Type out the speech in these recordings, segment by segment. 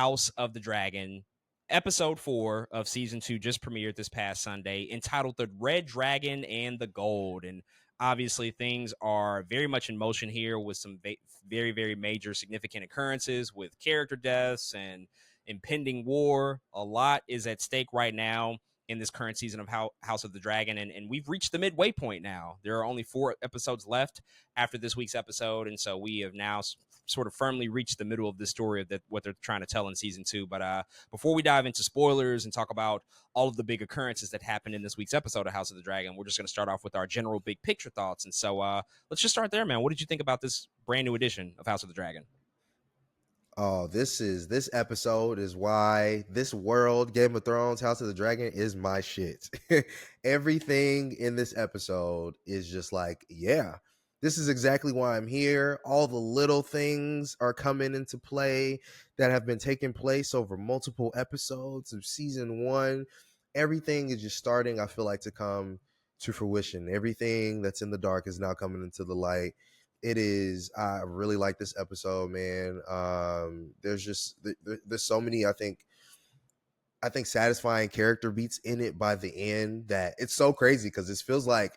House of the Dragon. Episode 4 of season 2 just premiered this past Sunday, entitled The Red Dragon and the Gold. And obviously, things are very much in motion here with some very, very major significant occurrences with character deaths and impending war. A lot is at stake right now in this current season of House of the Dragon, and we've reached the midway point now. There are only 4 episodes left after this week's episode, and so we have now sort of firmly reached the middle of this story of what they're trying to tell in season 2. But before we dive into spoilers and talk about all of the big occurrences that happened in this week's episode of House of the Dragon, we're just going to start off with our general big picture thoughts. And so let's just start there, man. What did you think about this brand new edition of House of the Dragon? Oh, this episode is why this world, Game of Thrones, House of the Dragon, is my shit. Everything in this episode is just like, yeah, this is exactly why I'm here. All the little things are coming into play that have been taking place over multiple episodes of season 1. Everything is just starting, I feel like, to come to fruition. Everything that's in the dark is now coming into the light. I really like this episode, man. There's so many, I think satisfying character beats in it by the end that it's so crazy, because this feels like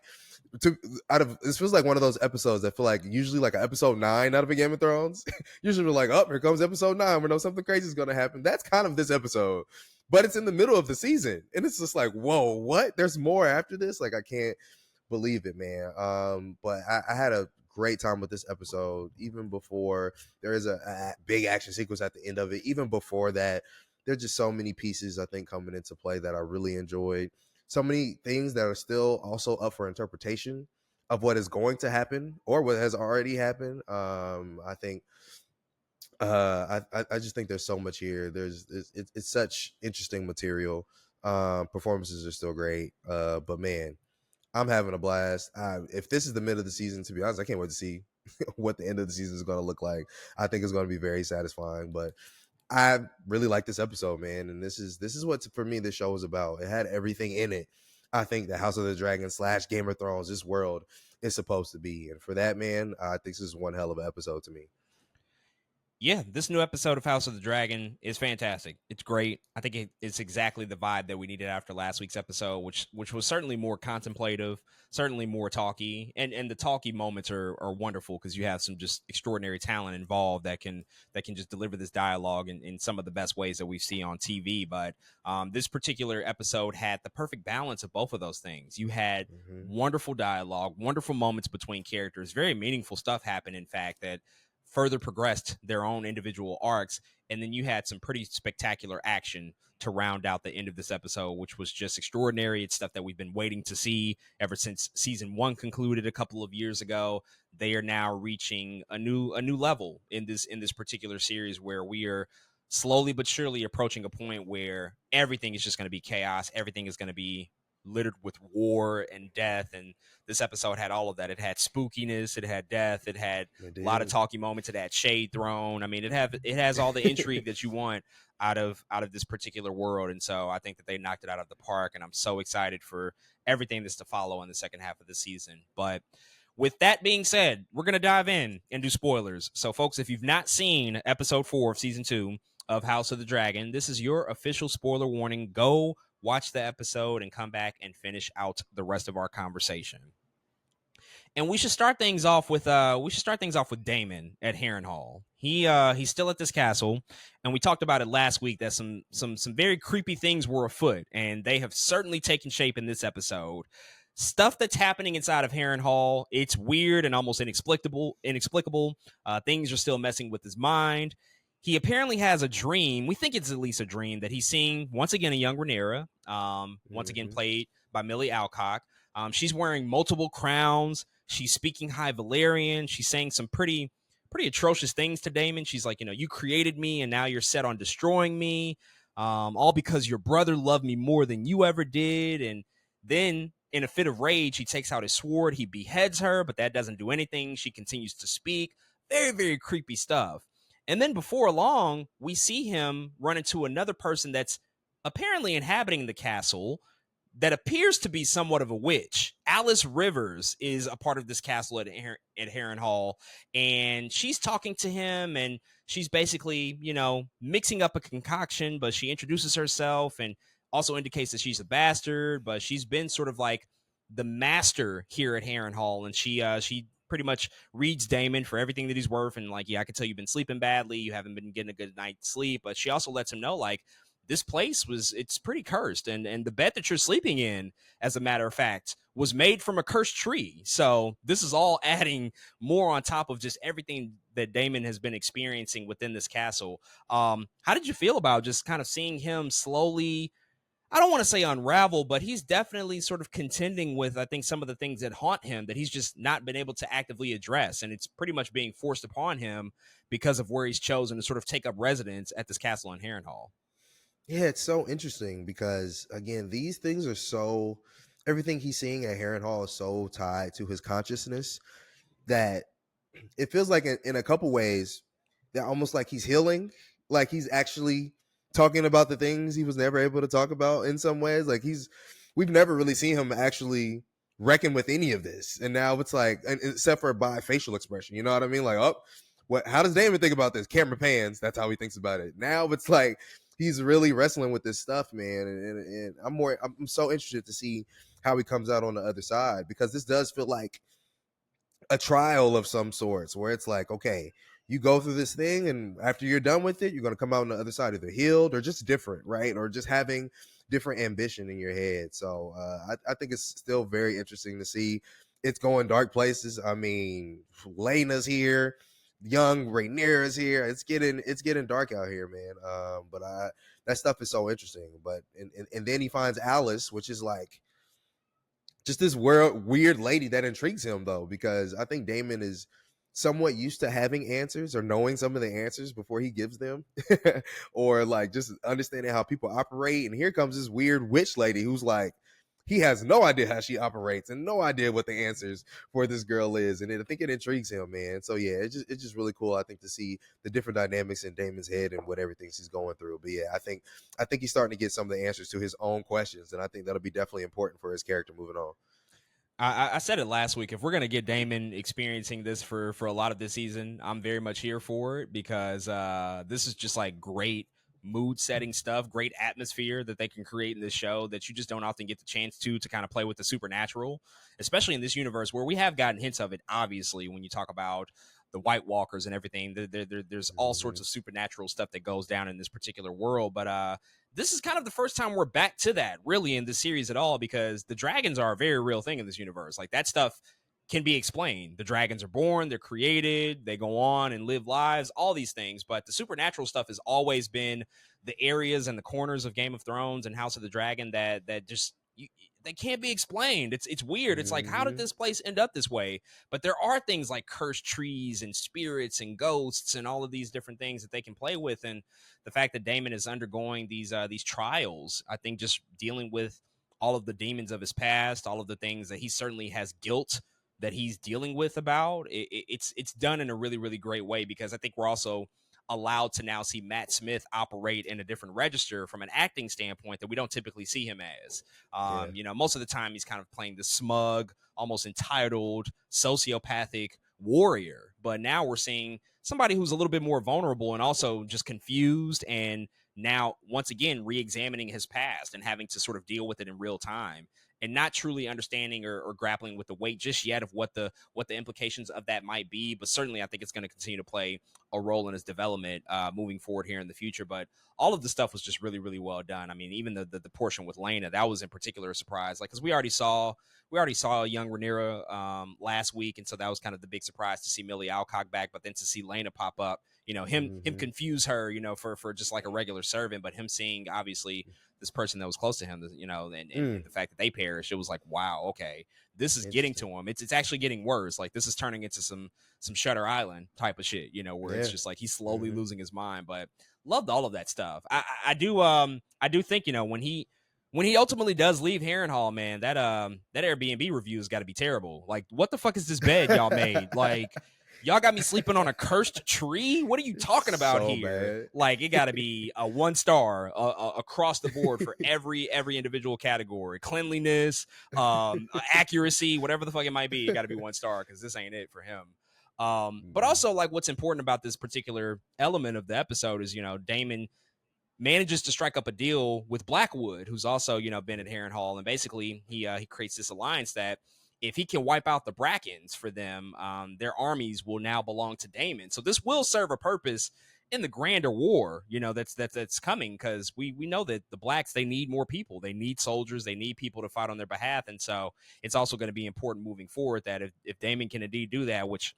one of those episodes that feel like usually like an episode 9 out of a Game of Thrones. Usually we're like, oh, here comes episode 9, we know something crazy is going to happen. That's kind of this episode, but it's in the middle of the season, and it's just like, whoa, what? There's more after this? Like, I can't believe it, man. But I had a great time with this episode, even before there is a big action sequence at the end of it. Even before that, there's just so many pieces, I think, coming into play that I really enjoyed. So many things that are still also up for interpretation of what is going to happen or what has already happened. I think I just think there's so much here. It's such interesting material. Performances are still great, but man, I'm having a blast. If this is the mid of the season, to be honest, I can't wait to see what the end of the season is going to look like. I think it's going to be very satisfying. But I really like this episode, man. And this is what, for me, this show was about. It had everything in it. I think the House of the Dragon / Game of Thrones, this world, is supposed to be. And for that, man, I think this is one hell of an episode to me. Yeah, this new episode of House of the Dragon is fantastic. It's great. I think it's exactly the vibe that we needed after last week's episode, which was certainly more contemplative, certainly more talky, and the talky moments are wonderful because you have some just extraordinary talent involved that can just deliver this dialogue in some of the best ways that we see on TV. But this particular episode had the perfect balance of both of those things. You had wonderful dialogue, wonderful moments between characters, very meaningful stuff happened, in fact, that further progressed their own individual arcs. And then you had some pretty spectacular action to round out the end of this episode, which was just extraordinary. It's stuff that we've been waiting to see ever since season 1 concluded a couple of years ago. They are now reaching a new level in this particular series, where we are slowly but surely approaching a point where everything is just going to be chaos. Everything is going to be littered with war and death, and this episode had all of that. It had spookiness, it had death, it had a lot of talky moments, it had shade thrown. I mean, it has all the intrigue that you want out of this particular world. And so I think that they knocked it out of the park, and I'm so excited for everything that's to follow in the second half of the season. But with that being said, we're going to dive in and do spoilers. So folks, if you've not seen episode 4 of season 2 of House of the Dragon, this is your official spoiler warning. Go watch the episode and come back and finish out the rest of our conversation. And we should start things off with Daemon at Harrenhal. He's still at this castle, and we talked about it last week that some very creepy things were afoot, and they have certainly taken shape in this episode. Stuff that's happening inside of Harrenhal, it's weird and almost inexplicable. Things are still messing with his mind. He apparently has a dream. We think it's at least a dream that he's seeing, once again, a young Rhaenyra, once again played by Millie Alcock. She's wearing multiple crowns. She's speaking High Valyrian. She's saying some pretty atrocious things to Daemon. She's like, you created me, and now you're set on destroying me, all because your brother loved me more than you ever did. And then, in a fit of rage, he takes out his sword. He beheads her, but that doesn't do anything. She continues to speak. Very, very creepy stuff. And then before long, we see him run into another person that's apparently inhabiting the castle, that appears to be somewhat of a witch. Alice Rivers is a part of this castle at Harrenhal, and she's talking to him, and she's basically, mixing up a concoction, but she introduces herself and also indicates that she's a bastard, but she's been sort of like the master here at Harrenhal, and she pretty much reads Damon for everything that he's worth, and like, yeah, I can tell you've been sleeping badly, you haven't been getting a good night's sleep, but she also lets him know, like, this place it's pretty cursed, and the bed that you're sleeping in, as a matter of fact, was made from a cursed tree. So this is all adding more on top of just everything that Damon has been experiencing within this castle. How did you feel about just kind of seeing him slowly, I don't want to say unravel, but he's definitely sort of contending with, I think, some of the things that haunt him that he's just not been able to actively address, and it's pretty much being forced upon him because of where he's chosen to sort of take up residence at this castle in Harrenhal. Yeah, it's so interesting because again, these things are so everything he's seeing at Harrenhal is so tied to his consciousness that it feels like in a couple ways that almost like he's healing, like he's actually talking about the things he was never able to talk about in some ways. Like we've never really seen him actually reckon with any of this, and now it's like, except for by facial expression, you know what I mean? Like, oh, what? How does Damon think about this? Camera pans. That's how he thinks about it. Now it's like he's really wrestling with this stuff, man. And I'm so interested to see how he comes out on the other side, because this does feel like a trial of some sorts where it's like, okay, you go through this thing, and after you're done with it, you're going to come out on the other side either healed or just different, right? Or just having different ambition in your head. So I think it's still very interesting to see. It's going dark places. I mean, Lena's here, young Rhaenyra's here. It's getting dark out here, man. But that stuff is so interesting. But and then he finds Alice, which is like just this weird lady that intrigues him, though, because I think Damon is somewhat used to having answers or knowing some of the answers before he gives them, or like just understanding how people operate. And here comes this weird witch lady who's like, he has no idea how she operates and no idea what the answers for this girl is, and I think it intrigues him, man. So yeah, it's just really cool, I think, to see the different dynamics in Damon's head and what everything she's going through. But yeah, I think he's starting to get some of the answers to his own questions, and I think that'll be definitely important for his character moving on. I said it last week. If we're gonna get Damon experiencing this for a lot of this season, I'm very much here for it, because this is just like great mood setting stuff, great atmosphere that they can create in this show that you just don't often get the chance to kind of play with the supernatural, especially in this universe where we have gotten hints of it. Obviously, when you talk about the White Walkers and everything, there's all sorts Mm-hmm. of supernatural stuff that goes down in this particular world, but this is kind of the first time we're back to that really in the series at all, because the dragons are a very real thing in this universe. Like, that stuff can be explained. The dragons are born, they're created, they go on and live lives, all these things. But the supernatural stuff has always been the areas and the corners of Game of Thrones and House of the Dragon that just they can't be explained. It's weird. It's like, how did Mm-hmm. this place end up this way? But there are things like cursed trees and spirits and ghosts and all of these different things that they can play with. And the fact that Damon is undergoing these trials, I think, just dealing with all of the demons of his past, all of the things that he certainly has guilt that he's dealing with about it's done in a really, really great way, because I think we're also allowed to now see Matt Smith operate in a different register from an acting standpoint that we don't typically see him as. Yeah. Most of the time he's kind of playing the smug, almost entitled, sociopathic warrior, but now we're seeing somebody who's a little bit more vulnerable and also just confused, and now once again re-examining his past and having to sort of deal with it in real time, and not truly understanding or grappling with the weight just yet of what the implications of that might be. But certainly I think it's going to continue to play a role in his development moving forward here in the future. But all of the stuff was just really, really well done. I mean, even the portion with Lena, that was in particular a surprise, like, because we already saw young Rhaenyra last week, and so that was kind of the big surprise to see Millie Alcock back, but then to see Lena pop up, him Mm-hmm. confuse her, for just like a regular servant, but him seeing obviously this person that was close to him, and Mm. the fact that they perished, it was like, wow, okay, this is getting Interesting. to him. It's actually getting worse. Like, this is turning into some Shutter Island type of shit, where it's Yeah. just like he's slowly Mm-hmm. losing his mind. But loved all of that stuff. I do think, when he ultimately does leave Harrenhal, man, that Airbnb review has got to be terrible. Like, what the fuck is this bed y'all made? Like, Y'all got me sleeping on a cursed tree. What are you talking about So here? bad. Like, it got to be a 1 star across the board for every individual category: cleanliness, accuracy, whatever the fuck it might be. It got to be 1 star because this ain't it for him. But Mhm. also, like, what's important about this particular element of the episode is, Damon manages to strike up a deal with Blackwood, who's also, been at Harrenhal, and basically he creates this alliance that if he can wipe out the Brackens for them, their armies will now belong to Damon. So this will serve a purpose in the grander war, that's coming, because we know that the Blacks, they need more people, they need soldiers, they need people to fight on their behalf, and so it's also going to be important moving forward that if Damon can indeed do that, which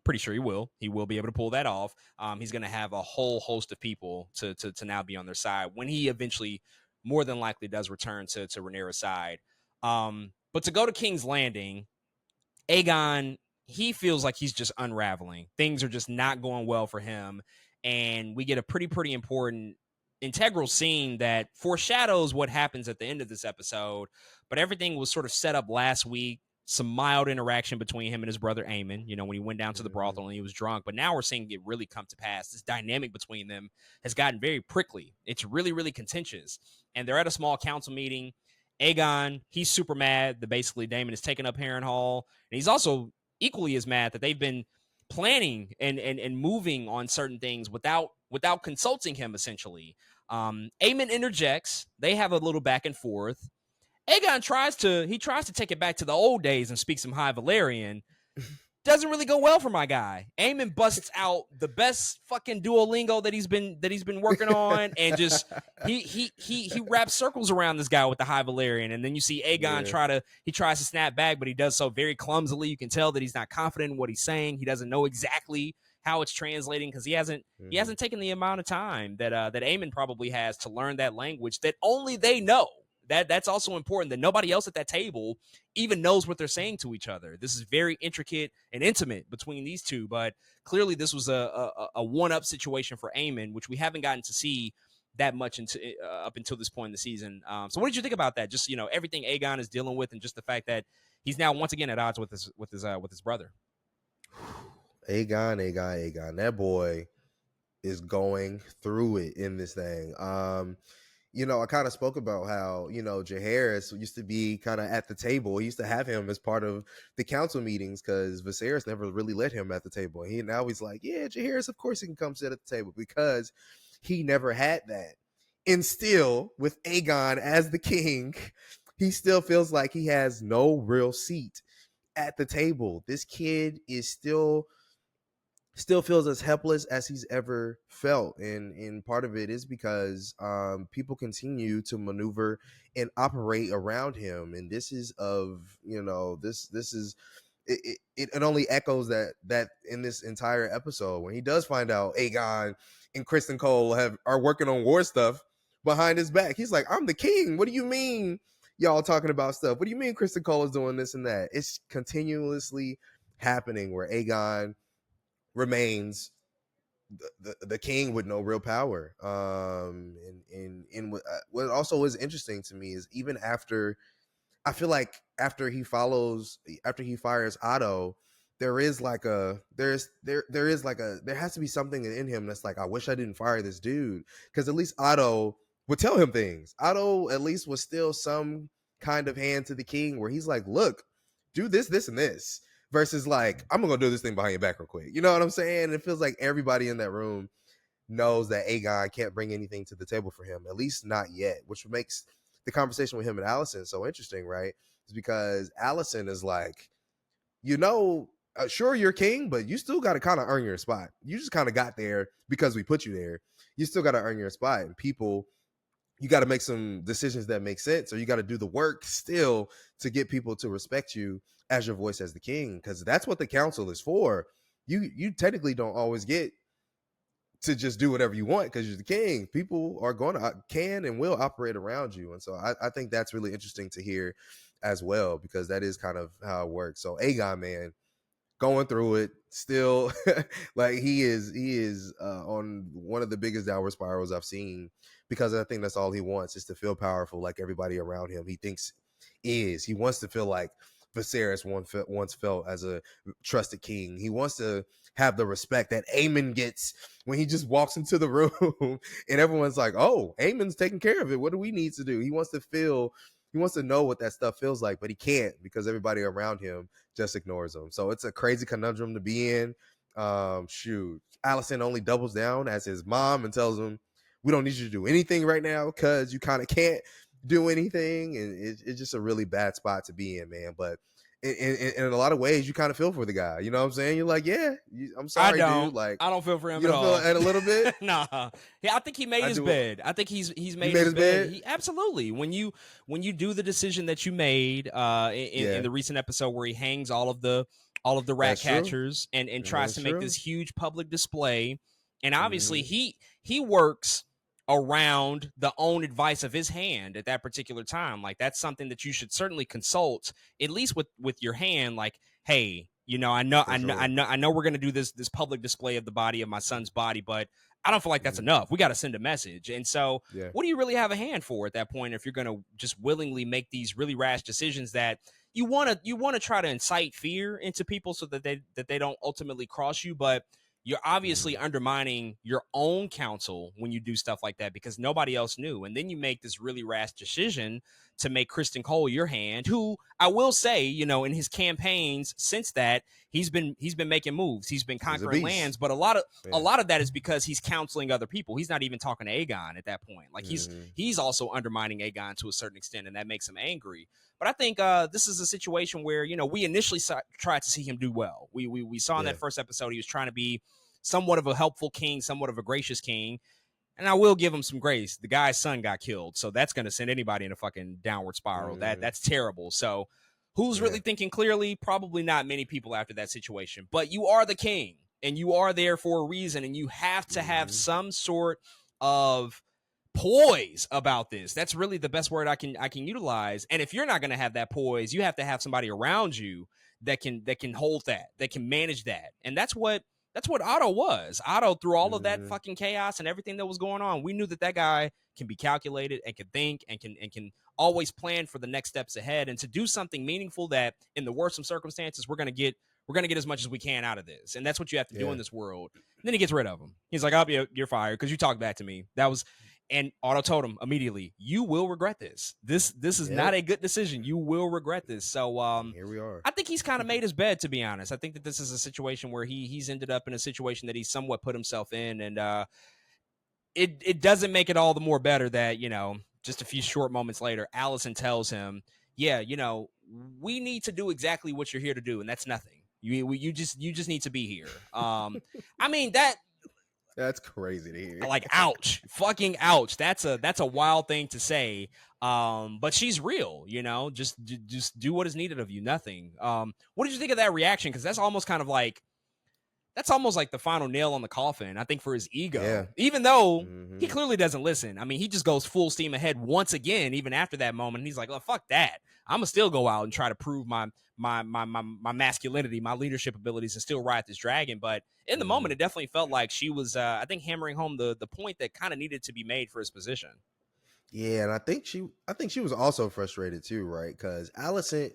pretty sure he will be able to pull that off. He's going to have a whole host of people to now be on their side when he eventually, more than likely, does return to Rhaenyra's side. But to go to King's Landing, Aegon, he feels like he's just unraveling. Things are just not going well for him. And we get a pretty important integral scene that foreshadows what happens at the end of this episode. But everything was sort of set up last week. Some mild interaction between him and his brother Aemon, when he went down to the Mhm. brothel and he was drunk. But now we're seeing it really come to pass. This dynamic between them has gotten very prickly. It's really contentious. And they're at a small council meeting. Aegon, he's super mad that basically Daemon is taking up Harrenhal. And he's also equally as mad that they've been planning and moving on certain things without consulting him, essentially. Aemon interjects. They have a little back and forth. Aegon tries to take it back to the old days and speak some High Valyrian. Doesn't really go well for my guy. Eamon busts out the best fucking Duolingo that he's been working on, and just he wraps circles around this guy with the High Valyrian, and then you see Aegon Yeah. tries to snap back, but he does so very clumsily. You can tell that he's not confident in what he's saying. He doesn't know exactly how it's translating because he Mhm. hasn't taken the amount of time that Eamon probably has to learn that language that only they know. That's also important, that nobody else at that table even knows what they're saying to each other. This is very intricate and intimate between these two, but clearly this was a one-up situation for Eamon, which we haven't gotten to see that much up until this point in the season. So what did you think about that? Just, everything Aegon is dealing with, and just the fact that he's now once again at odds with his brother. Aegon. That boy is going through it in this thing. I kind of spoke about how, Jaehaerys used to be kind of at the table. He used to have him as part of the council meetings because Viserys never really let him at the table. He's like, yeah, Jaehaerys, of course he can come sit at the table because he never had that. And still, with Aegon as the king, he still feels like he has no real seat at the table. This kid is still feels as helpless as he's ever felt, and part of it is because people continue to maneuver and operate around him, and this is this is it only echoes that in this entire episode when he does find out Aegon and Kristen Cole are working on war stuff behind his back. He's like, I'm the king. What do you mean y'all talking about stuff? What do you mean Kristen Cole is doing this and that? It's continuously happening where Aegon remains the king with no real power. And what also is interesting to me is even after I feel like after he fires Otto, there is like a there is like a there has to be something in him that's like, I wish I didn't fire this dude, because at least Otto would tell him things. Otto at least was still some kind of hand to the king where he's like, look, do this and this, versus like, I'm gonna go do this thing behind your back real quick. You know what I'm saying? It feels like everybody in that room knows that Aegon can't bring anything to the table for him, at least not yet, which makes the conversation with him and Allison so interesting, right? Is because Allison is like, sure, you're king, but you still got to kind of earn your spot. You just kind of got there because we put you there. You still got to earn your spot, and people, you got to make some decisions that make sense, or you got to do the work still to get people to respect you as your voice as the king, because that's what the council is for. You technically don't always get to just do whatever you want because you're the king. People are going to can and will operate around you, and so I think that's really interesting to hear as well, because that is kind of how it works. So Aegon, man, going through it still. Like he is on one of the biggest downward spirals I've seen, because I think that's all he wants is to feel powerful like everybody around him he thinks he wants to feel like Viserys once felt as a trusted king. He wants to have the respect that Aemon gets when he just walks into the room and everyone's like, "Oh, Aemon's taking care of it. What do we need to do?" He wants to feel, he wants to know what that stuff feels like, but he can't because everybody around him just ignores him. So it's a crazy conundrum to be in. Shoot, Allison only doubles down as his mom and tells him, "We don't need you to do anything right now because you kind of can't do anything," and it's just a really bad spot to be in, man. But in a lot of ways, you kind of feel for the guy. You know what I'm saying? You're like, yeah, I'm sorry, dude. Like, I don't feel for him you at don't feel all. it a little bit? Nah. Yeah, I think he made I his do. bed. I think he's He made made his his bed. bed. He absolutely. When you do the decision that you made in Yeah, the recent episode where he hangs all of the rat that's true. catchers and tries That's to make true. this huge public display, and obviously Mm-hmm. he works around the own advice of his hand at that particular time. Like, that's something that you should certainly consult, at least with your hand. Like, hey, For sure. I know we're gonna do this public display of the body of my son's body, but I don't feel like that's Mm-hmm. enough. We got to send a message. And so, Yeah. what do you really have a hand for at that point if you're gonna just willingly make these really rash decisions that you wanna try to incite fear into people so that they don't ultimately cross you, but you're obviously Mm-hmm. undermining your own counsel when you do stuff like that because nobody else knew. And then you make this really rash decision to make Kristen Cole your hand, who I will say, in his campaigns since that, he's been making moves. He's been He's a conquering lands, beast. but a Yeah. lot of that is because he's counseling other people. He's not even talking to Aegon at that point. Like, Mm-hmm. he's also undermining Aegon to a certain extent, and that makes him angry. But I think this is a situation where we initially tried to see him do well. We saw in Yeah. that first episode he was trying to be somewhat of a helpful king, somewhat of a gracious king. And I will give him some grace. The guy's son got killed, so that's going to send anybody in a fucking downward spiral. Mm-hmm. That's terrible. So, who's Yeah. really thinking clearly? Probably not many people after that situation. But you are the king, and you are there for a reason, and you have to have Mm-hmm. some sort of poise about this. That's really the best word I can utilize. And if you're not going to have that poise, you have to have somebody around you that can hold that can manage that. And that's what Otto was. Otto, through all of that Mm-hmm. fucking chaos and everything that was going on, we knew that guy can be calculated and can think and can always plan for the next steps ahead and to do something meaningful that in the worst of circumstances we're gonna get as much as we can out of this. And that's what you have to do Yeah. in this world. And then he gets rid of him. He's like, you're fired because you talked back to me. That was and Otto told him immediately, you will regret this. This is Yep. not a good decision. You will regret this. So And here we are. I think he's kind of made his bed, to be honest. I think that this is a situation where he's ended up in a situation that he's somewhat put himself in, and it doesn't make it all the more better that just a few short moments later, Allison tells him, "Yeah, we need to do exactly what you're here to do, and that's nothing. You just need to be here." I mean that. That's crazy to hear. Like, ouch, fucking ouch. That's a wild thing to say. But she's real, just do what is needed of you. Nothing. What did you think of that reaction? Because that's almost like the final nail on the coffin, I think, for his ego. Yeah. Even though Mm-hmm. he clearly doesn't listen. I mean, he just goes full steam ahead once again, even after that moment. And he's like, "Oh, fuck that. I'm gonna still go out and try to prove my masculinity, my leadership abilities, and still ride this dragon." But in the Mm-hmm. moment, it definitely felt like she was, I think, hammering home the point that kind of needed to be made for his position. Yeah, and I think she was also frustrated too, right? Because Allison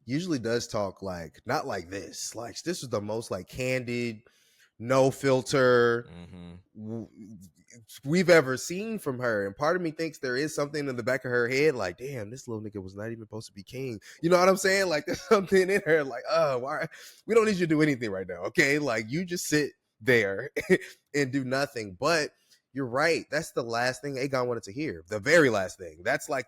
usually does talk like not like this. Like, this was the most like candid, no filter we've ever seen from her. And part of me thinks there is something in the back of her head, like, damn, this little nigga was not even supposed to be king. You know what I'm saying? Like, there's something in her, like, why? We don't need you to do anything right now, okay? Like, you just sit there and do nothing. But you're right. That's the last thing Aegon wanted to hear. The very last thing. That's like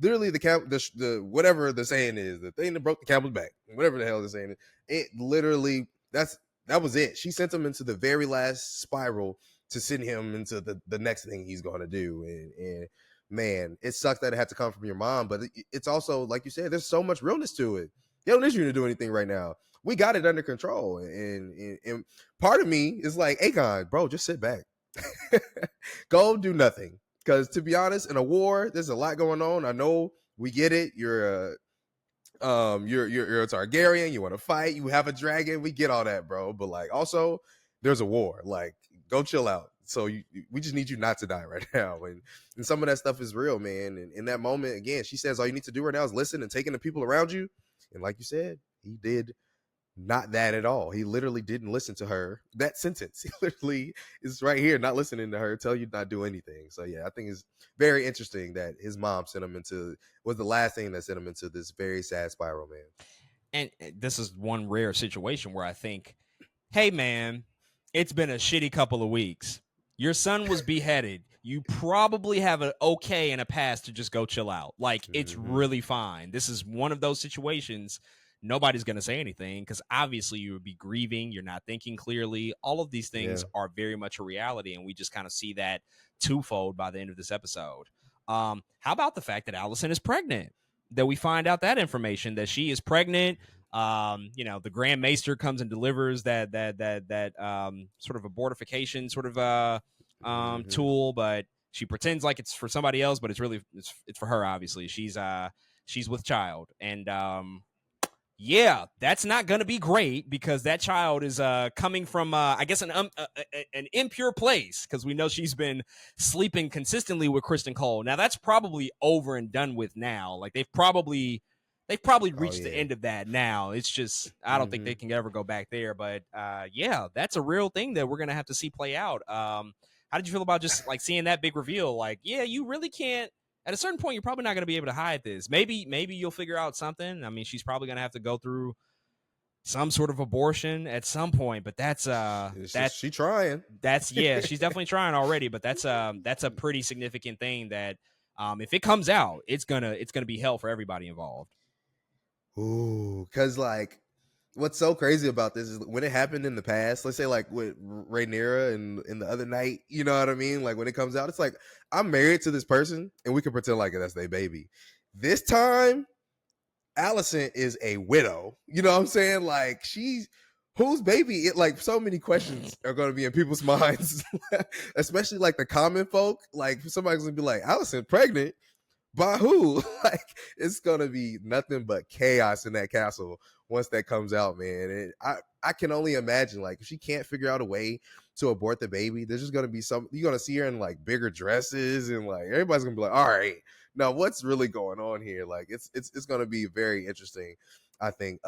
literally the whatever the saying is, the thing that broke the camel's back, whatever the hell the saying is. It literally, that was it. She sent him into the very last spiral to send him into the next thing he's going to do. And man, it sucks that it had to come from your mom, but it's also, like you said, there's so much realness to it. You don't need you to do anything right now. We got it under control. And part of me is like, Aegon, bro, just sit back. Go do nothing. Because to be honest, in a war, there's a lot going on. I know we get it. You're a Targaryen. You want to fight. You have a dragon. We get all that, bro. But like, also, there's a war. Like, go chill out. So we just need you not to die right now. And some of that stuff is real, man. And in that moment, again, she says all you need to do right now is listen and take in the people around you. And like you said, he did not that at all. He literally didn't listen to her. That sentence, he literally is right here, not listening to her, tell you not do anything. So yeah, I think it's very interesting that his mom sent him into was the last thing that sent him into this very sad spiral, man. And this is one rare situation where I think, hey man, it's been a shitty couple of weeks. Your son was beheaded. You probably have an okay and a pass to just go chill out. Like, it's really fine. This is one of those situations. Nobody's going to say anything because obviously you would be grieving. You're not thinking clearly. All of these things are very much a reality. And we just kind of see that twofold by the end of this episode. How about the fact that Allison is pregnant? That we find out that information, that she is pregnant. The Grand Maester comes and delivers that sort of abortification sort of tool, but she pretends like it's for somebody else, but it's really it's for her. Obviously, she's with child, and yeah, that's not going to be great because that child is coming from, I guess, an impure place because we know she's been sleeping consistently with Kristen Cole. Now, that's probably over and done with now. Like, they've probably reached the end of that now. It's just, I don't think they can ever go back there. But, yeah, that's a real thing that we're going to have to see play out. How did you feel about just, like, seeing that big reveal? Like, yeah, you really can't. At a certain point, you're probably not going to be able to hide this. Maybe you'll figure out something. I mean, she's probably going to have to go through some sort of abortion at some point, but that's she trying. She's definitely trying already, but that's a pretty significant thing that if it comes out, it's gonna be hell for everybody involved. Ooh, because like what's so crazy about this is when it happened in the past, let's say like with Rhaenyra and in the other night, you know what I mean? Like when it comes out, it's like I'm married to this person and we can pretend like that's their baby. This time, Allison is a widow. You know what I'm saying? Like she's whose baby? It like so many questions are going to be in people's minds, especially like the common folk. Like somebody's going to be like, Allison pregnant. By who? Like it's gonna be nothing but chaos in that castle once that comes out, man. And I can only imagine, like, if she can't figure out a way to abort the baby, there's just gonna be you're gonna see her in like bigger dresses, and like everybody's gonna be like, all right, now what's really going on here? Like it's gonna be very interesting. I think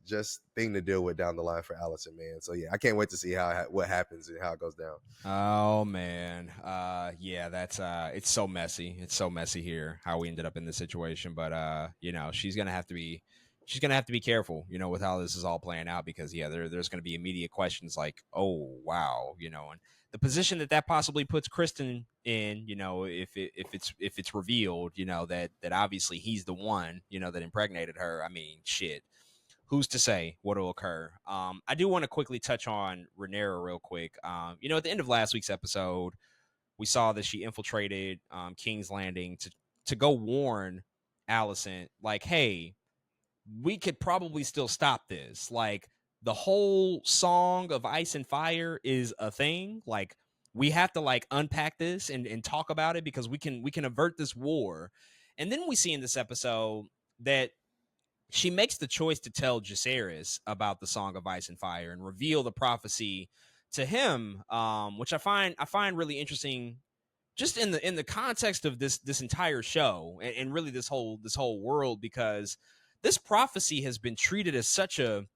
just thing to deal with down the line for Allison, man. So yeah, I can't wait to see what happens and how it goes down. Oh man, yeah, that's it's so messy. It's so messy here how we ended up in this situation, but she's gonna have to be careful, with how this is all playing out because yeah, there's gonna be immediate questions like, oh wow, and the position that possibly puts Kristen in, if it's revealed, that obviously he's the one, that impregnated her. I mean, shit. Who's to say what will occur? I do want to quickly touch on Rhaenyra real quick. At the end of last week's episode, we saw that she infiltrated King's Landing to go warn Alicent, like, hey, we could probably still stop this. Like, the whole Song of Ice and Fire is a thing. Like, we have to like unpack this and talk about it because we can avert this war. And then we see in this episode that she makes the choice to tell Jacaerys about the Song of Ice and Fire and reveal the prophecy to him, which I find really interesting, just in the context of this entire show and really this whole world, because this prophecy has been treated as such a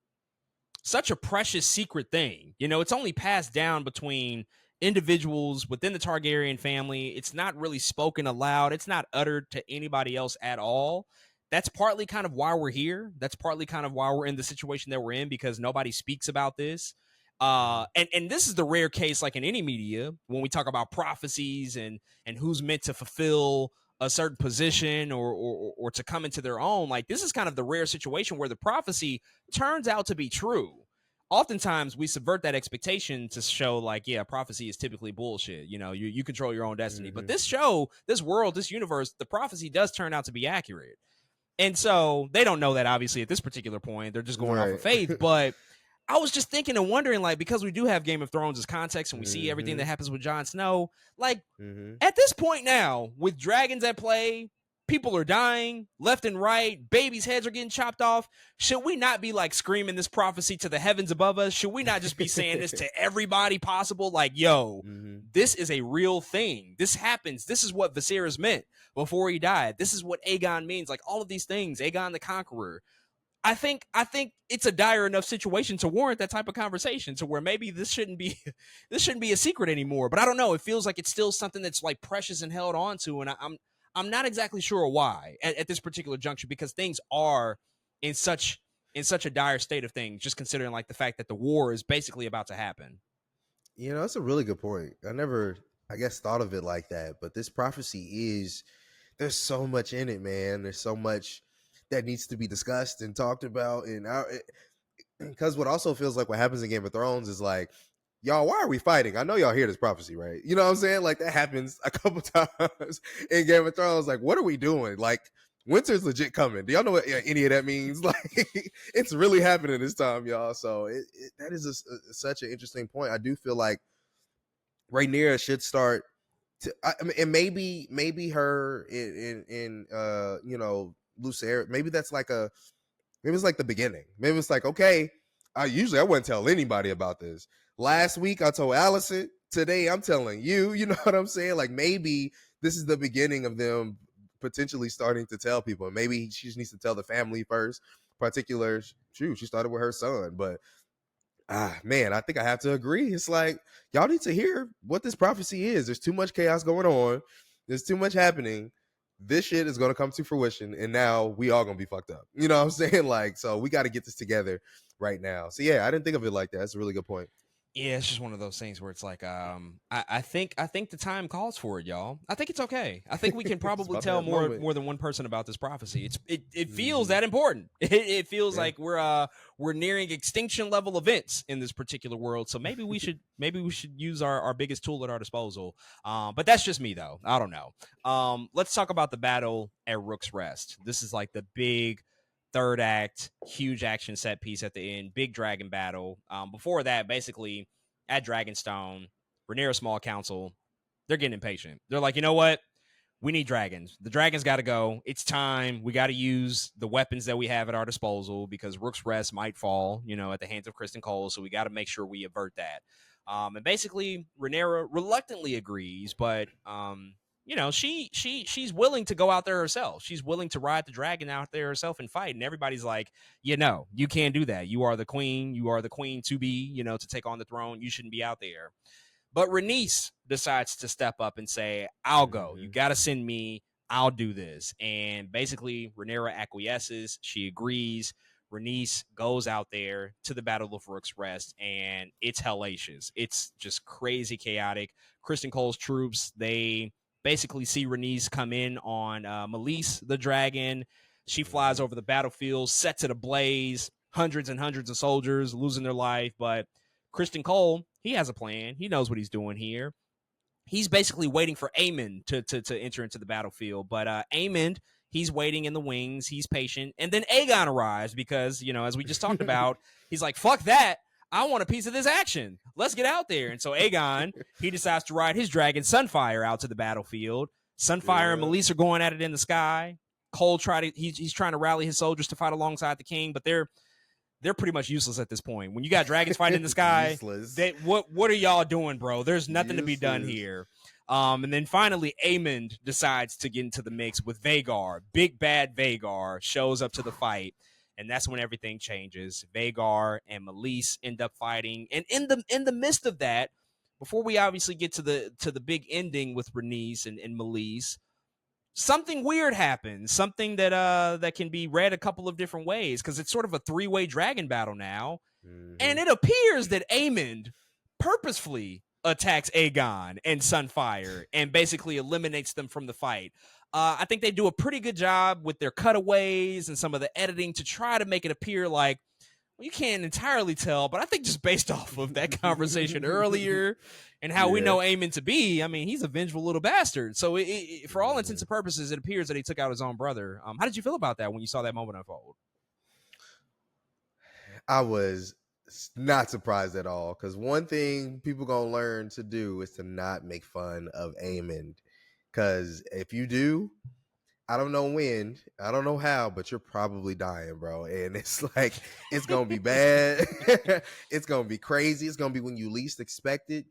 precious secret thing. It's only passed down between individuals within the Targaryen family. It's not really spoken aloud. It's not uttered to anybody else at all. That's partly kind of why we're here. That's partly kind of why we're in the situation that we're in, because nobody speaks about this. And this is the rare case, like in any media, when we talk about prophecies and who's meant to fulfill a certain position or to come into their own. Like, this is kind of the rare situation where the prophecy turns out to be true. Oftentimes we subvert that expectation to show like, yeah, prophecy is typically bullshit. You control your own destiny. But this show, this world, this universe, the prophecy does turn out to be accurate. And so they don't know that, obviously, at this particular point. They're just going off of faith. But I was just thinking and wondering, like, because we do have Game of Thrones as context and we see everything that happens with Jon Snow, like, at this point now, with dragons at play, people are dying left and right, babies' heads are getting chopped off. Should we not be, like, screaming this prophecy to the heavens above us? Should we not just be saying this to everybody possible? Like, yo, this is a real thing. This happens. This is what Viserys meant before he died. This is what Aegon means. Like, all of these things, Aegon the Conqueror, I think it's a dire enough situation to warrant that type of conversation, to where maybe this shouldn't be this shouldn't be a secret anymore. But I don't know. It feels like it's still something that's like precious and held on to, and I'm not exactly sure why at this particular juncture, because things are in such a dire state of things. Just considering like the fact that the war is basically about to happen. You know, that's a really good point. I never, I guess, thought of it like that. But this prophecy is, there's so much in it, man. There's so much that needs to be discussed and talked about. And because what also feels like what happens in Game of Thrones is like, y'all, why are we fighting? I know y'all hear this prophecy, right? You know what I'm saying? Like that happens a couple times in Game of Thrones. Like, what are we doing? Like, winter's legit coming. Do y'all know what any of that means? Like, it's really happening this time, y'all. So that is such an interesting point. I do feel like Rhaenyra should start to, I mean, and maybe her in you know, Lucerys, maybe that's like a, maybe it's like the beginning. Maybe it's like, okay, I wouldn't tell anybody about this. Last week I told Allison. Today I'm telling you. You know what I'm saying? Like maybe this is the beginning of them potentially starting to tell people. Maybe she just needs to tell the family first. Particular, shoot, she started with her son, but man, I think I have to agree. It's like y'all need to hear what this prophecy is. There's too much chaos going on. There's too much happening. This shit is going to come to fruition, and now we all going to be fucked up. You know what I'm saying? Like, so we got to get this together right now. So yeah, I didn't think of it like that. That's a really good point. Yeah, it's just one of those things where it's like, I think the time calls for it, y'all. I think it's okay. I think we can It's probably about tell that moment. more than one person about this prophecy. It feels Mhm. that important. It feels Yeah. like we're nearing extinction level events in this particular world. So maybe we should use our biggest tool at our disposal. But that's just me though. I don't know. Let's talk about the battle at Rook's Rest. This is like the big third act, huge action set piece at the end, big dragon battle. Before that, basically at Dragonstone, Rhaenyra Small Council, they're getting impatient. They're like, you know what? We need dragons. The dragons got to go. It's time. We got to use the weapons that we have at our disposal, because Rook's Rest might fall, at the hands of Kristen Cole. So we got to make sure we avert that. And basically, Rhaenyra reluctantly agrees, but she's willing to go out there herself. She's willing to ride the dragon out there herself and fight. And everybody's like, you can't do that. You are the queen. You are the queen to be, to take on the throne. You shouldn't be out there. But Rhaenys decides to step up and say, I'll go. You Mhm. got to send me. I'll do this. And basically, Rhaenyra acquiesces. She agrees. Rhaenys goes out there to the Battle of Rook's Rest, and it's hellacious. It's just crazy chaotic. Kristen Cole's troops, they basically see Rhaenys come in on Meleys the dragon. She flies Mhm. over the battlefield, sets it ablaze. Hundreds and hundreds of soldiers losing their life, but Kristen Cole, he has a plan. He knows what he's doing here. He's basically waiting for Aemond to enter into the battlefield. But Aemond, he's waiting in the wings. He's patient. And then Aegon arrives because, as we just talked about, he's like, fuck that. I want a piece of this action. Let's get out there. And so Aegon, he decides to ride his dragon Sunfire out to the battlefield. Sunfire and Yeah. Meleys are going at it in the sky. Cole he's trying to rally his soldiers to fight alongside the king, but they're pretty much useless at this point. When you got dragons fighting in the sky, Useless. what are y'all doing, bro? There's nothing to be done Useless. here. And then finally, Aemond decides to get into the mix with Vhagar. Big bad Vhagar shows up to the fight, and that's when everything changes. Vhagar and Meleys end up fighting, and in the midst of that, before we obviously get to the big ending with Rhaenys and Meleys, something weird happens, something that can be read a couple of different ways, because it's sort of a three-way dragon battle now, and Mhm. it appears that Aemond purposefully attacks Aegon and Sunfire and basically eliminates them from the fight. I think they do a pretty good job with their cutaways and some of the editing to try to make it appear like, well, you can't entirely tell, but I think just based off of that conversation earlier and how we Yeah. know Aemon to be, I mean, he's a vengeful little bastard. So, for all intents Mhm. and purposes, it appears that he took out his own brother. How did you feel about that when you saw that moment unfold? I was not surprised at all, because one thing people gonna learn to do is to not make fun of Aemond, because if you do, I don't know when, I don't know how, but you're probably dying, bro. And it's like, it's gonna be bad. It's gonna be crazy. It's gonna be when you least expect it.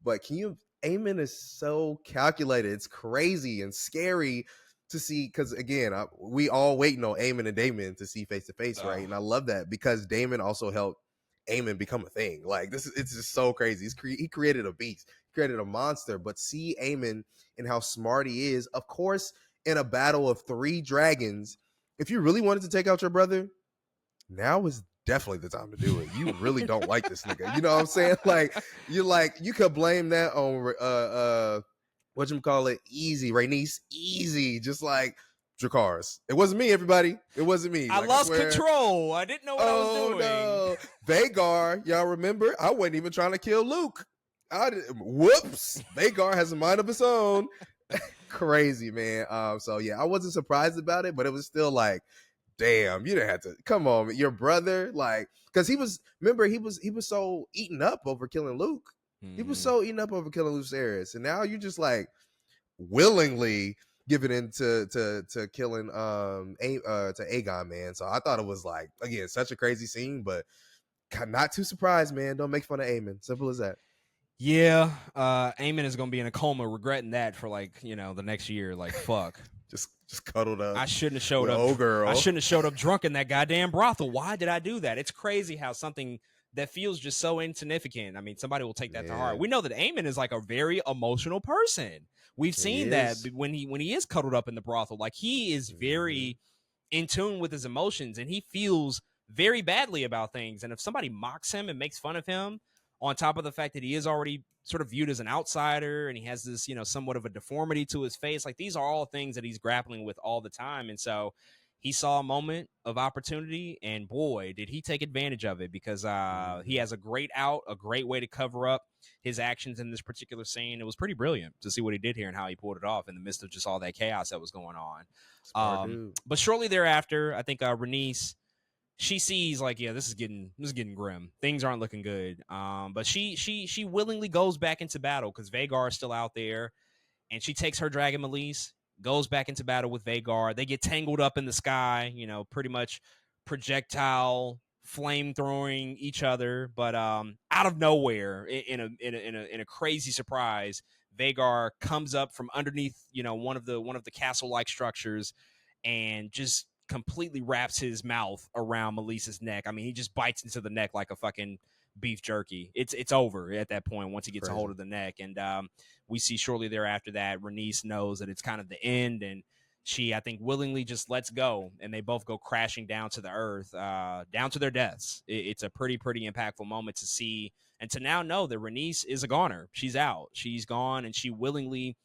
But Aemon is so calculated. It's crazy and scary to see, because again, we all waiting on Eamon and Damon to see face to face, right? And I love that because Damon also helped Eamon become a thing. Like it's just so crazy. He created a beast, he created a monster. But see Eamon and how smart he is. Of course, in a battle of 3 dragons, if you really wanted to take out your brother, now is definitely the time to do it. You really don't like this nigga. You know what I'm saying? You could blame that on whatchamacallit, easy, Rhaenys, easy, just like Dracarys. It wasn't me, everybody. It wasn't me. I Like, lost swear. control. I didn't know what I was doing. No. Vagar, y'all remember? I wasn't even trying to kill Luke. Whoops. Vagar has a mind of its own. Crazy, man. So yeah, I wasn't surprised about it, but it was still like, damn, you didn't have to come on, your brother, like, because he was so eaten up over killing Luke. He was so eaten up over killing Lucerys, and now you just like willingly giving in to killing to Aegon, man. So I thought it was like, again, such a crazy scene, but not too surprised, man. Don't make fun of Aemon. Simple as that. Yeah, Eamon is gonna be in a coma, regretting that for like the next year. Like fuck, just cuddled up. I shouldn't have showed up. Old girl. I shouldn't have showed up drunk in that goddamn brothel. Why did I do that? It's crazy how something that feels just so insignificant. I mean, somebody will take that to heart. We know that Eamon is like a very emotional person. We've seen that when he is cuddled up in the brothel. Like he is very in tune with his emotions, and he feels very badly about things. And if somebody mocks him and makes fun of him, on top of the fact that he is already sort of viewed as an outsider and he has this, somewhat of a deformity to his face, like these are all things that he's grappling with all the time. And so he saw a moment of opportunity, and boy, did he take advantage of it, because he has a great a great way to cover up his actions in this particular scene. It was pretty brilliant to see what he did here and how he pulled it off in the midst of just all that chaos that was going on. But shortly thereafter, I think Rhaenys, she sees like, yeah, this is getting grim. Things aren't looking good. But she willingly goes back into battle because Vhagar is still out there, and she takes her dragon Meleys, goes back into battle with Vhagar. They get tangled up in the sky, pretty much projectile flame throwing each other. But out of nowhere, in a crazy surprise, Vhagar comes up from underneath, one of the castle like structures, and just completely wraps his mouth around Melissa's neck. I mean, he just bites into the neck like a fucking beef jerky. It's over at that point once he gets a hold of the neck. And we see shortly thereafter that Rhaenys knows that it's kind of the end, and she, I think, willingly just lets go, and they both go crashing down to the earth, down to their deaths. It's a pretty impactful moment to see, and to now know that Rhaenys is a goner. She's out. She's gone, and she willingly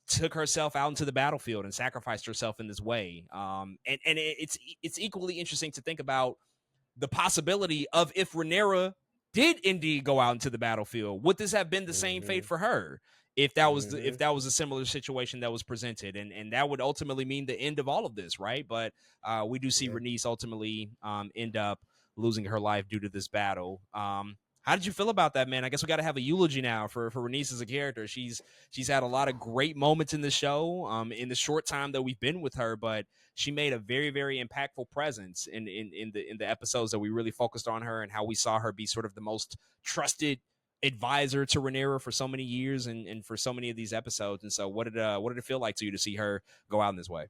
took herself out into the battlefield and sacrificed herself in this way. And it's equally interesting to think about the possibility of, if Rhaenyra did indeed go out into the battlefield, would this have been the same fate for her if that was if that was a similar situation that was presented, and that would ultimately mean the end of all of this, right? But we do see Rhaenys ultimately end up losing her life due to this battle. How did you feel about that, man? I guess we got to have a eulogy now for Rhaenys as a character. She's had a lot of great moments in the show, in the short time that we've been with her, but she made a very impactful presence in the episodes that we really focused on her, and how we saw her be sort of the most trusted advisor to Rhaenyra for so many years, and for so many of these episodes. And so, what did it feel like to you to see her go out in this way?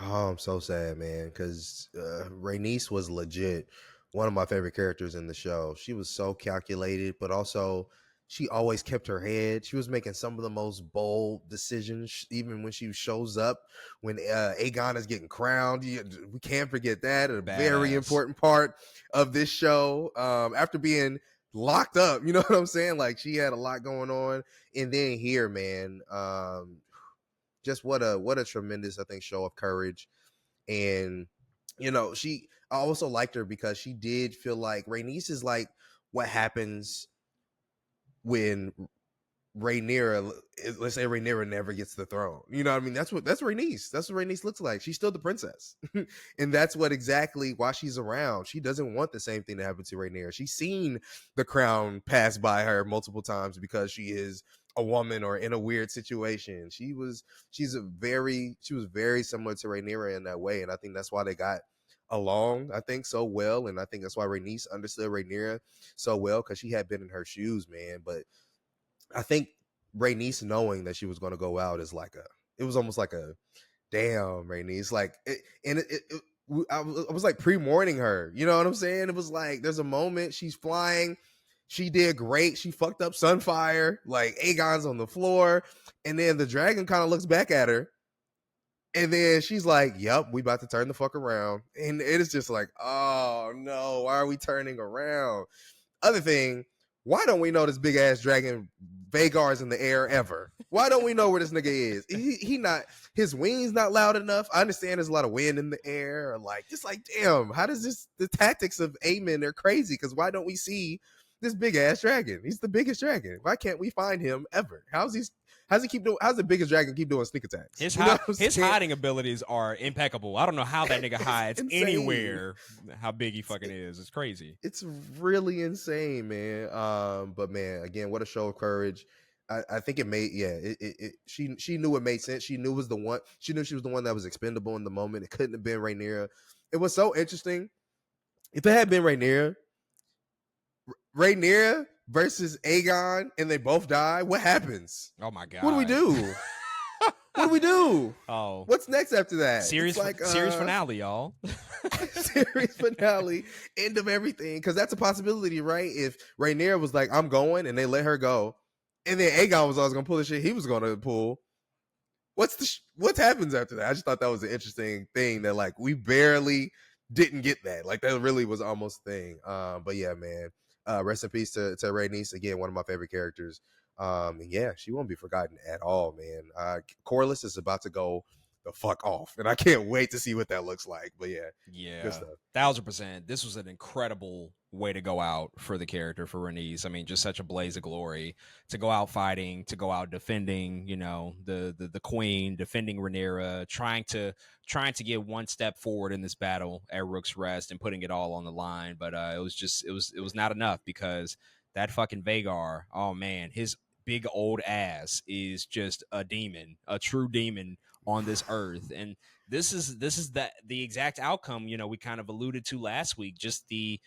Oh, I'm so sad, man, because Rhaenys was legit one of my favorite characters in the show. She was so calculated, but also she always kept her head. She was making some of the most bold decisions, even when she shows up, when Aegon is getting crowned. We can't forget that. A very important part of this show. After being locked up, you know what I'm saying? Like, she had a lot going on. And then here, man, just what a tremendous, I think, show of courage. And I also liked her because she did feel like Rhaenys is like what happens when Rhaenyra, let's say Rhaenyra never gets the throne. You know what I mean? That's Rhaenys. That's what Rhaenys looks like. She's still the princess. And that's what exactly why she's around. She doesn't want the same thing to happen to Rhaenyra. She's seen the crown pass by her multiple times because she is a woman or in a weird situation. She was very similar to Rhaenyra in that way. And I think that's why they got along, I think, so well. And I think that's why Rhaenys understood Rhaenyra so well, because she had been in her shoes, man. But I think Rhaenys knowing that she was going to go out is it was almost like a damn, Rainy. It's like, I was like pre-mourning her. You know what I'm saying? It was like there's a moment she's flying. She did great. She fucked up Sunfire. Like Aegon's on the floor, and then the dragon kind of looks back at her, and then she's like, "Yep, we about to turn the fuck around." And it is just like, "Oh no, why are we turning around?" Other thing, why don't we know this big ass dragon Vagar's in the air ever? Why don't we know where this nigga is? He not, his wings not loud enough. I understand there's a lot of wind in the air. Or like, it's like, damn, how does this, the tactics of Aemon, they're crazy, because why don't we see this big ass dragon? He's the biggest dragon. Why can't we find him ever? How's the biggest dragon keep doing sneak attacks? His You know what I'm his saying? hiding abilities are impeccable. I don't know how that nigga hides Insane. anywhere. How big he fucking is. It's crazy. It's really insane, man. But man, again, what a show of courage. I think it made, yeah, she knew it made sense. She knew it was the one, she knew she was the one that was expendable in the moment. It couldn't have been Rhaenyra. It was so interesting. If it had been Rhaenyra versus Aegon and they both die, what happens? Oh my god. What do we do? What do we do? Oh, What's next after that? series finale, y'all. Series finale, end of everything. Because that's a possibility, right? If Rhaenyra was like, "I'm going," and they let her go, and then Aegon was always gonna pull the shit he was gonna pull. What happens after that? I just thought that was an interesting thing that like we barely didn't get that. Like that really was almost a thing. But yeah, man. Rest in peace to Rhaenys, again, one of my favorite characters. And yeah, she won't be forgotten at all, man. Corlys is about to go the fuck off, and I can't wait to see what that looks like. But yeah, Yeah, good stuff. 1000%. This was an incredible way to go out for the character, for Rhaenys. I mean, just such a blaze of glory to go out fighting, to go out defending, you know, the queen, defending Rhaenyra, trying to get one step forward in this battle at Rook's Rest and putting it all on the line. But it was not enough, because that fucking Vagar, oh man, his big old ass is just a demon, a true demon on this earth. And this is the exact outcome, you know, we kind of alluded to last week, just the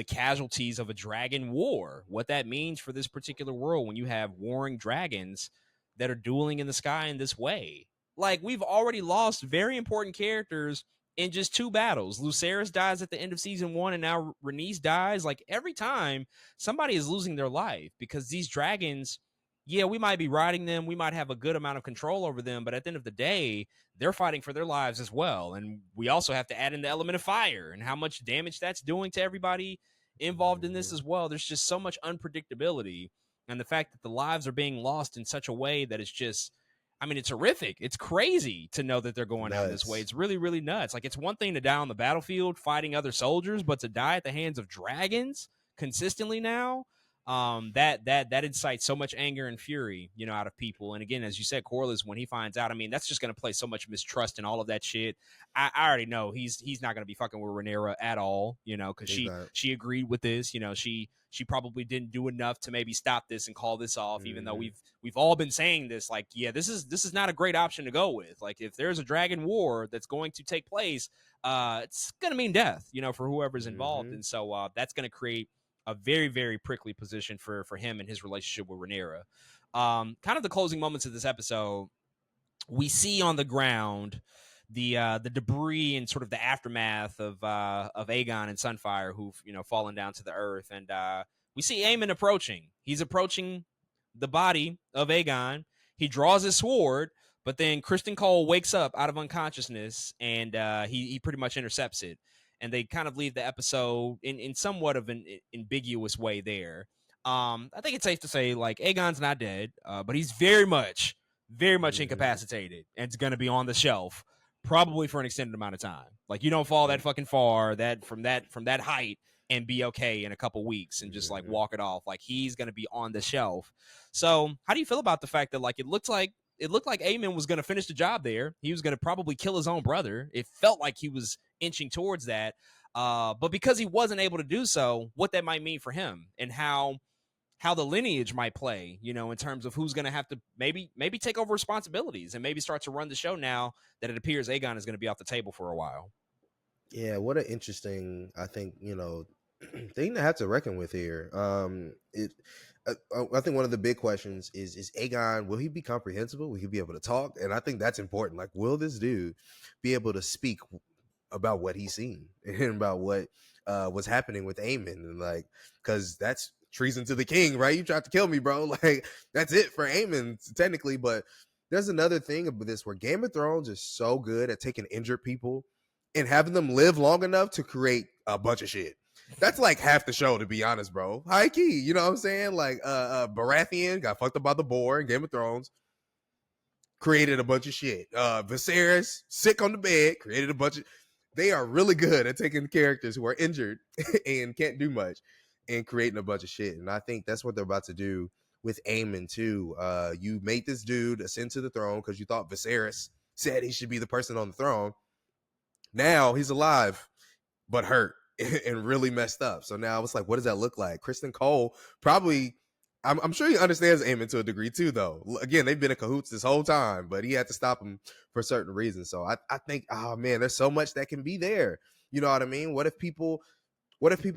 casualties of a dragon war, what that means for this particular world when you have warring dragons that are dueling in the sky in this way. Like, we've already lost very important characters in just 2 battles. Lucerys dies at the end of season 1, and now Rhaenys dies. Like, every time somebody is losing their life, because these dragons, yeah, we might be riding them, we might have a good amount of control over them, but at the end of the day, they're fighting for their lives as well. And we also have to add in the element of fire and how much damage that's doing to everybody involved in this as well. There's just so much unpredictability, and the fact that the lives are being lost in such a way that it's just, I mean, it's horrific. It's crazy to know that they're going out this way. It's really, really nuts. Like, it's one thing to die on the battlefield fighting other soldiers, but to die at the hands of dragons consistently now, that incites so much anger and fury, you know, out of people. And again, as you said, Corlys, when he finds out, I mean, that's just going to play so much mistrust and all of that shit. I already know he's not going to be fucking with Rhaenyra at all, you know, because she agreed with this. You know, she probably didn't do enough to maybe stop this and call this off, even though we've all been saying this, like, yeah, this is not a great option to go with. Like, if there's a dragon war that's going to take place, it's going to mean death, you know, for whoever's involved. And so that's going to create a very, very prickly position for him and his relationship with Rhaenyra. Kind of the closing moments of this episode, we see on the ground the debris and sort of the aftermath of Aegon and Sunfire, who've, you know, fallen down to the earth, and we see Aemon approaching. He's approaching the body of Aegon. He draws his sword, but then Kristen Cole wakes up out of unconsciousness, and he pretty much intercepts it. And they kind of leave the episode in somewhat of an ambiguous way there. I think it's safe to say, like, Aegon's not dead, but he's very much incapacitated, and it's going to be on the shelf probably for an extended amount of time. Like, you don't fall that fucking far from that height and be okay in a couple weeks and just like walk it off. Like, he's going to be on the shelf. So how do you feel about the fact that, like, it looked like Aemon was going to finish the job there? He was going to probably kill his own brother. It felt like he was inching towards that. But because he wasn't able to do so, what that might mean for him and how the lineage might play, you know, in terms of who's going to have to maybe take over responsibilities and maybe start to run the show now that it appears Aegon is going to be off the table for a while. Yeah, what an interesting, I think, you know, thing to have to reckon with here. I think one of the big questions is Aegon, will he be comprehensible? Will he be able to talk? And I think that's important. Like, will this dude be able to speak about what he's seen and about what was happening with Aemon? And like, because that's treason to the king, right? You tried to kill me, bro. Like, that's it for Aemon technically. But there's another thing about this where Game of Thrones is so good at taking injured people and having them live long enough to create a bunch of shit. That's like half the show, to be honest, bro. High key, you know what I'm saying? Like, Baratheon got fucked up by the boar in Game of Thrones, created a bunch of shit. Viserys, sick on the bed, created a bunch of. They are really good at taking characters who are injured and can't do much and creating a bunch of shit. And I think that's what they're about to do with Aemon too. You made this dude ascend to the throne because you thought Viserys said he should be the person on the throne. Now he's alive but hurt and really messed up. So now it's like, what does that look like? Kristen Cole probably. I'm sure he understands Aemon to a degree too, though. Again, they've been in cahoots this whole time, but he had to stop him for certain reasons. So I think, oh man, there's so much that can be there. You know what I mean? What if people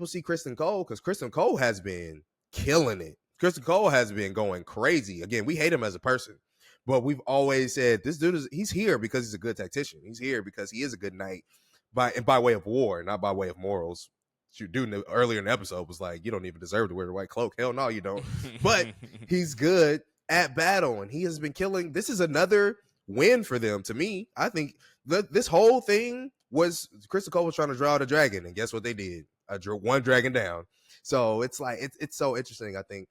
see Kristen Cole? Because Kristen Cole has been killing it. Kristen Cole has been going crazy. Again, we hate him as a person, but we've always said this dude he's here because he's a good tactician. He's here because he is a good knight by way of war, not by way of morals. Dude earlier in the episode was like, you don't even deserve to wear the white cloak. Hell no, you don't. But he's good at battle, and he has been killing. This is another win for them. To me, I think this whole thing was Kristen Cole was trying to draw the dragon, and guess what they did? I drew one dragon down. So it's like it's so interesting, I think,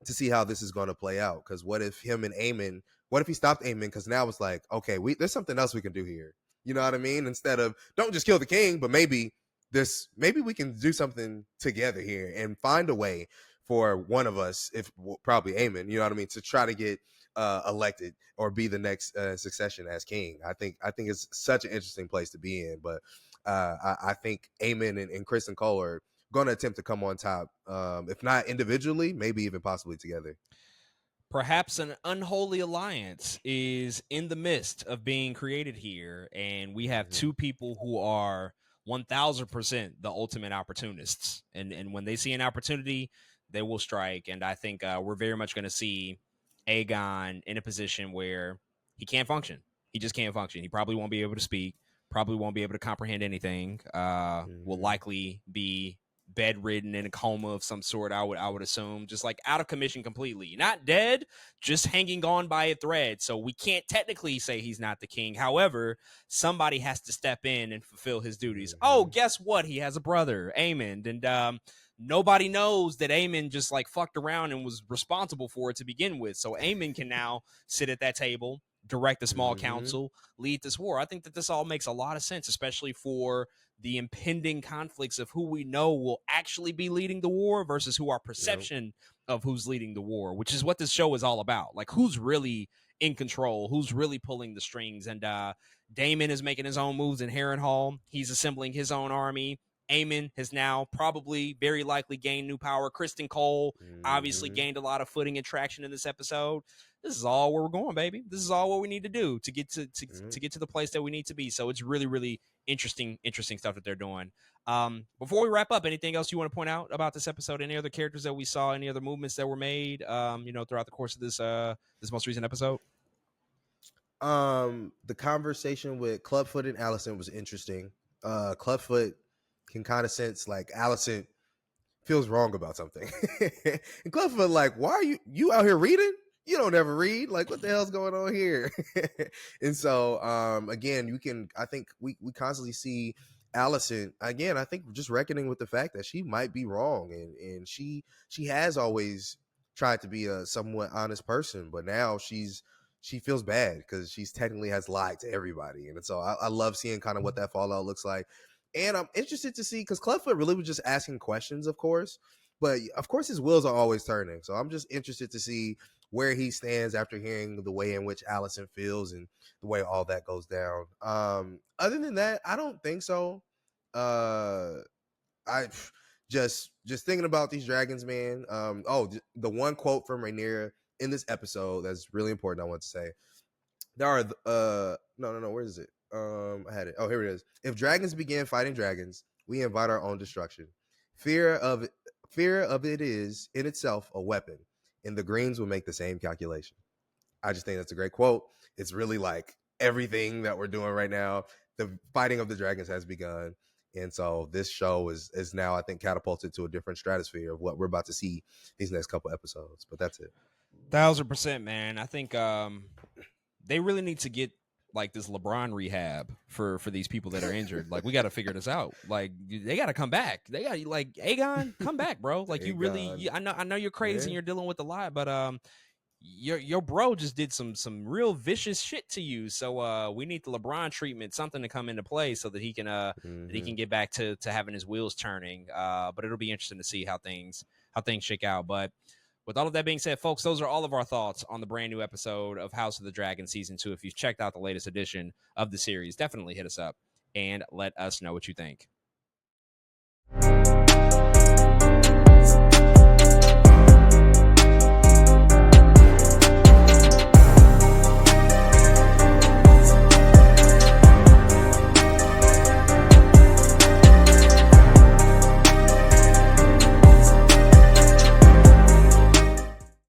to see how this is going to play out. Because what if him and Aemon? What if he stopped Aemon? Because now it's like, okay, there's something else we can do here. You know what I mean? Instead of don't just kill the king, but maybe we can do something together here and find a way for one of us, if probably Aemon, you know what I mean, to try to get elected or be the next succession as king. I think it's such an interesting place to be in. But I think Aemon and Kristen Cole are going to attempt to come on top, if not individually, maybe even possibly together. Perhaps an unholy alliance is in the midst of being created here, and we have Mm-hmm. two people who are 1000% the ultimate opportunists. And when they see an opportunity, they will strike. And I think we're very much going to see Aegon in a position where he can't function. He just can't function. He probably won't be able to speak, probably won't be able to comprehend anything, will Mm-hmm. likely be bedridden in a coma of some sort. I would assume, just like out of commission completely, not dead, just hanging on by a thread. So we can't technically say he's not the king. However, somebody has to step in and fulfill his duties. Oh, Mm-hmm. guess what? He has a brother, Aemond, and nobody knows that Aemon just like fucked around and was responsible for it to begin with. So Aemon can now sit at that table, direct the small Mm-hmm. council, lead this war. I think that this all makes a lot of sense, especially for the impending conflicts of who we know will actually be leading the war versus who our Yep. perception of who's leading the war, which is what this show is all about. Like, who's really in control, who's really pulling the strings. And Damon is making his own moves in Harrenhal. He's assembling his own army. Aemon has now probably very likely gained new power. Kristen Cole obviously Mm-hmm. gained a lot of footing and traction in this episode. This is all where we're going, baby. This is all what we need to do to get to get to the place that we need to be. So it's really, really interesting stuff that they're doing. Before we wrap up, anything else you want to point out about this episode? Any other characters that we saw? Any other movements that were made? Throughout the course of this most recent episode. The conversation with Clubfoot and Allison was interesting. Clubfoot can kind of sense like Allison feels wrong about something. And Clubfoot like, why are you out here reading? You don't ever read. Like, what the hell's going on here? And so again, I think we constantly see Allison again, I think just reckoning with the fact that she might be wrong, and she has always tried to be a somewhat honest person, but now she feels bad because she's technically has lied to everybody. And so I love seeing kind of what that fallout looks like. And I'm interested to see, because Clubfoot really was just asking questions, of course, but of course his wheels are always turning. So I'm just interested to see where he stands after hearing the way in which Allison feels and the way all that goes down. Other than that, I don't think so. I just thinking about these dragons, man. The one quote from Rhaenyra in this episode that's really important, I want to say. There are no, where is it? I had it. Oh, here it is. If dragons begin fighting dragons, we invite our own destruction. Fear of Fear of it is in itself a weapon, and the Greens will make the same calculation. I just think that's a great quote. It's really like everything that we're doing right now. The fighting of the dragons has begun. And so this show is now, I think, catapulted to a different stratosphere of what we're about to see these next couple episodes. But that's it. 1,000%, man. I think they really need to get like this LeBron rehab for these people that are injured. Like, we got to figure this out. Like, they got to come back. They got like Aegon, come back, bro. Like, you really, I know you're crazy and you're dealing with a lot, but your bro just did some real vicious shit to you. So we need the LeBron treatment, something to come into play so that he can that he can get back to having his wheels turning. But it'll be interesting to see how things shake out. But with all of that being said, folks, those are all of our thoughts on the brand new episode of House of the Dragon Season 2. If you've checked out the latest edition of the series, definitely hit us up and let us know what you think.